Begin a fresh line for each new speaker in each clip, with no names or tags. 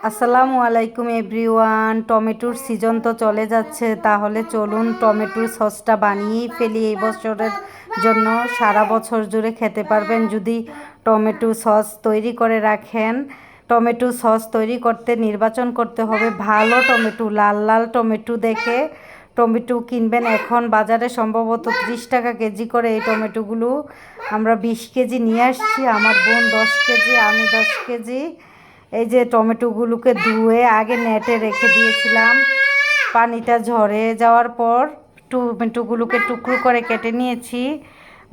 আসসালামু আলাইকুম এভরিওয়ান। টমেটোর সিজন তো চলে যাচ্ছে, তাহলে চলুন টমেটোর সসটা বানিয়েই ফেলি এই বছরের জন্য। সারা বছর জুড়ে খেতে পারবেন যদি টমেটো সস তৈরি করে রাখেন। টমেটো সস তৈরি করতে নির্বাচন করতে হবে ভালো টমেটো, লাল লাল টমেটো দেখে টমেটো কিনবেন। এখন বাজারে সম্ভবত 30 টাকা কেজি করে এই টমেটোগুলো। আমরা 20 কেজি নিয়ে আসছি, আমার বোন 10 কেজি, আমি 10 কেজি। এই যে টমেটোগুলোকে ধুয়ে আগে নেটে রেখে দিয়েছিলাম, পানিটা ঝরে যাওয়ার পর টমেটোগুলোকে টুকরো করে কেটে নিয়েছি,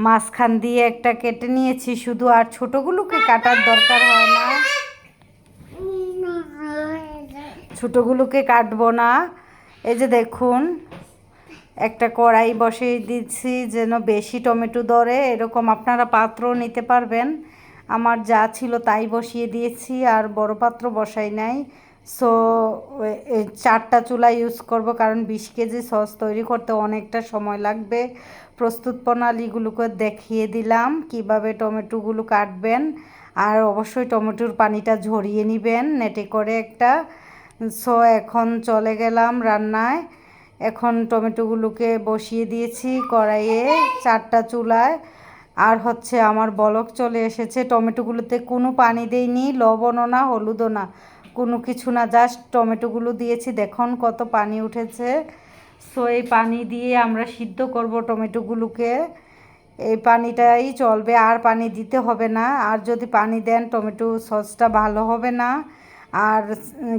মাঝখান দিয়ে একটা কেটে নিয়েছি শুধু, আর ছোটোগুলোকে কাটার দরকার হয় না, ছোটোগুলোকে কাটবো না। এই যে দেখুন, একটা কড়াই বসিয়ে দিচ্ছি যেন বেশি টমেটো ধরে, এরকম আপনারা পাত্র নিতে পারবেন। আমার যা ছিল তাই বসিয়ে দিয়েছি, আর বড় পাত্র বসাই নাই। সো 4টা চুলা ইউজ করব, কারণ 20 কেজি সস তৈরি করতে অনেকটা সময় লাগবে। প্রস্তুত প্রণালীগুলোকে দেখিয়ে দিলাম কিভাবে টমেটোগুলো কাটবেন, আর অবশ্যই টমেটোর পানিটা ঝরিয়ে নেবেন নেটে করে একটা। সো এখন চলে গেলাম রান্নায়। এখন টমেটোগুলোকে বসিয়ে দিয়েছি কড়াইয়ে 4টা চুলায়। আর হচ্ছে আমার বলক চলে এসেছে। টমেটোগুলোতে কোনো পানি দেইনি, লবণও না, হলুদও না, কোনো কিছু না, জাস্ট টমেটোগুলো দিয়েছি। দেখুন কত পানি উঠেছে। সো এই পানি দিয়ে আমরা সিদ্ধ করব টমেটোগুলোকে। এই পানিটাই চলবে, আর পানি দিতে হবে না। আর যদি পানি দেন টমেটো সসটা ভালো হবে না, আর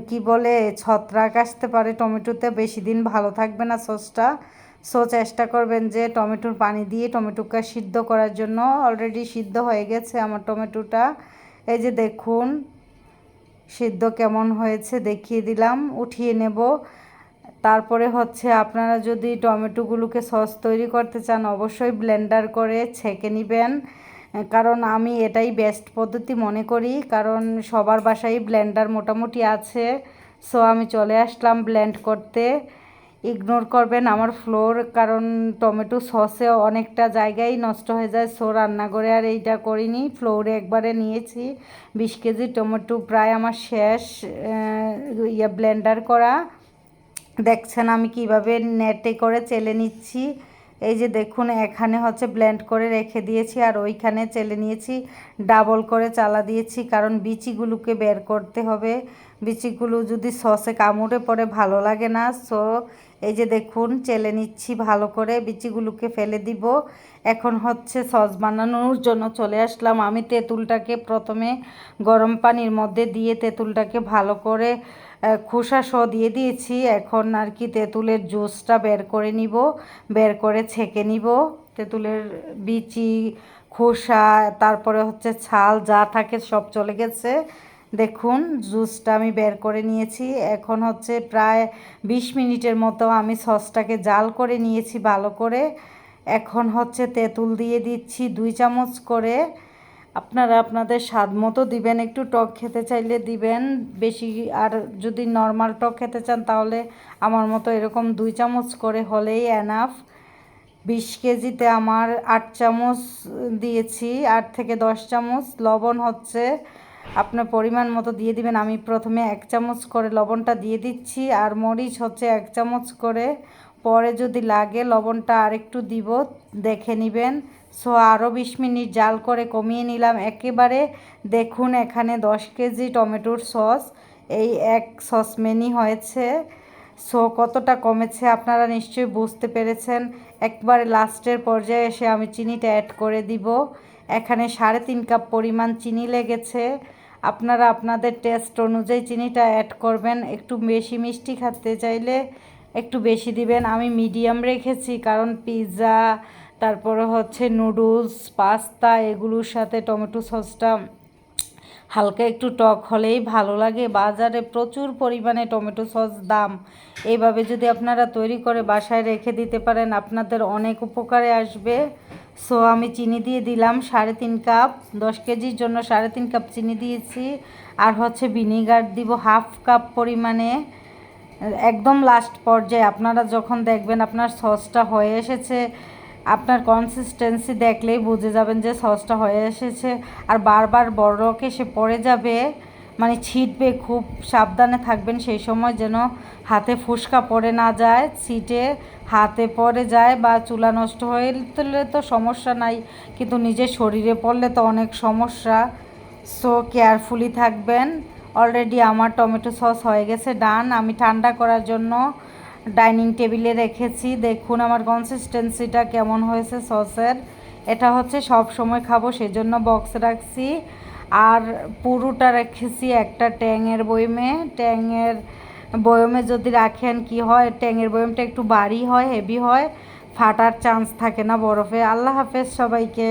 কি বলে ছত্রাক আসতে পারে টমেটোতে, বেশি দিন ভালো থাকবে না সসটা। সো চেষ্টা করবেন যে টমেটোর পানি দিয়ে টমেটোকে সিদ্ধ করার জন্য। অলরেডি সিদ্ধ হয়ে গেছে আমার টমেটোটা। এই যে দেখুন সিদ্ধ কেমন হয়েছে দেখিয়ে দিলাম, উঠিয়ে নেব। তারপরে হচ্ছে আপনারা যদি টমেটোগুলোকে সস তৈরি করতে চান অবশ্যই ব্লেন্ডার করে ছেঁকে নেবেন, কারণ আমি এটাই বেস্ট পদ্ধতি মনে করি, কারণ সবার বাসায় ব্লেন্ডার মোটামুটি আছে। সো আমি চলে আসলাম ব্লেন্ড করতে। ইগনোর করবেন আমার ফ্লোর, কারণ টমেটো সসে অনেকটা জায়গায় নষ্ট হয়ে যায়। সো রান্নাঘরে আর এইটা করিনি, ফ্লোরে একবারে নিয়েছি। 20 কেজি টমেটো প্রায় আমার শেষ ব্লেন্ডার করা। দেখছেন আমি কিভাবে নেটে করে চেলে নিচ্ছি। এই যে দেখুন এখানে হচ্ছে ব্লেন্ড করে রেখে দিয়েছি, আর ওইখানে চেলে নিয়েছি, ডাবল করে চালা দিয়েছি, কারণ বিচিগুলোকে বের করতে হবে। বিচিগুলো যদি সসে কামড়ে পড়ে ভালো লাগে না। সো এই যে দেখুন চেলে নিচ্ছি ভালো করে, বিচিগুলোকে ফেলে দিব। এখন হচ্ছে সস বানানোর জন্য চলে আসলাম। আমি তেঁতুলটাকে প্রথমে গরম পানির মধ্যে দিয়ে তেঁতুলটাকে ভালো করে খোসা সহ দিয়ে দিয়েছি। এখন আর কি তেঁতুলের জুসটা বের করে নিব, বের করে ছেঁকে নিব। তেঁতুলের বিচি, খোসা, তারপরে হচ্ছে ছাল যা থাকে সব চলে গেছে। দেখুন জুসটা আমি বের করে নিয়েছি। এখন হচ্ছে প্রায় 20 মিনিটের মতো আমি সসটাকে জাল করে নিয়েছি ভালো করে। এখন হচ্ছে তেঁতুল দিয়ে দিচ্ছি 2 চামচ করে। আপনারা আপনাদের স্বাদ মতো দিবেন, একটু টক খেতে চাইলে দিবেন বেশি, আর যদি নর্মাল টক খেতে চান তাহলে আমার মতো এরকম 2 চামচ করে হলেই এনাফ। 20 কেজিতে আমার 8 চামচ দিয়েছি, 8 থেকে 10 চামচ। লবণ হচ্ছে আপনার পরিমাণ মতো দিয়ে দিবেন। আমি প্রথমে 1 চামচ করে লবণটা দিয়ে দিচ্ছি, আর মরিচ হচ্ছে 1 চামচ করে। পরে যদি লাগে লবণটা আরেকটু দিব, দেখে নেবেন। সো আরও 20 মিনিট জাল করে কমিয়ে নিলাম একেবারে। দেখুন এখানে 10 কেজি টমেটোর সস এই এক সসম্যানই হয়েছে। সো কতটা কমেছে আপনারা নিশ্চয়ই বুঝতে পেরেছেন। একবারে লাস্টের পর্যায়ে এসে আমি চিনিটা অ্যাড করে দিব। এখানে 3.5 কাপ পরিমাণ চিনি লেগেছে। আপনারা আপনাদের টেস্ট অনুযায়ী চিনিটা অ্যাড করবেন। একটু বেশি মিষ্টি খেতে চাইলে একটু বেশি দিবেন। আমি মিডিয়াম রেখেছি, কারণ পিৎজা, তারপরে হচ্ছে নুডলস, পাস্তা, এগুলোর সাথে টমেটো সসটা হালকা একটু টক হলেই ভালো লাগে। বাজারে প্রচুর পরিমাণে টমেটো সস দাম। এইভাবে যদি আপনারা তৈরি করে বাসায় রেখে দিতে পারেন আপনাদের অনেক উপকারে আসবে। সো আমি চিনি দিয়ে দিলাম 3.5 কাপ, 10 কেজির জন্য 3.5 কাপ চিনি দিয়েছি। আর হচ্ছে ভিনিগার দিব 1/2 কাপ পরিমাণে। একদম লাস্ট পর্যায়ে আপনারা যখন দেখবেন আপনার সসটা হয়ে এসেছে, আপনার কনসিস্টেন্সি দেখলেই বুঝে যাবেন যে সসটা হয়ে এসেছে, আর বারবার বড়কে সে পড়ে যাবে। মানে ছিটবে, খুব সাবধানে থাকবেন সেই সময়, যেন হাতে ফুসকা পড়ে না যায়, ছিটে হাতে পড়ে যায় বা চুলা নষ্ট হয়ে গেলে তো সমস্যা নাই, কিন্তু নিজের শরীরে পড়লে তো অনেক সমস্যা। সো কেয়ারফুলি থাকবেন। অলরেডি আমার টমেটো সস হয়ে গেছে, ডান। আমি ঠান্ডা করার জন্য ডাইনিং টেবিলে রেখেছি। দেখুন আমার কনসিস্টেন্সিটা কেমন হয়েছে সসের। এটা হচ্ছে সব সময় খাবো সেজন্য বক্সে রাখছি। আর পুরোটা রেখেছি একটা ট্যাঙের বয়মে। ট্যাঙের বয়মে যদি রাখেন কি হয়, ট্যাঙের বয়মটা একটু ভারী হয়, হেভি হয়, ফাটার চান্স থাকে না বরফে। আল্লাহ হাফেজ সবাইকে।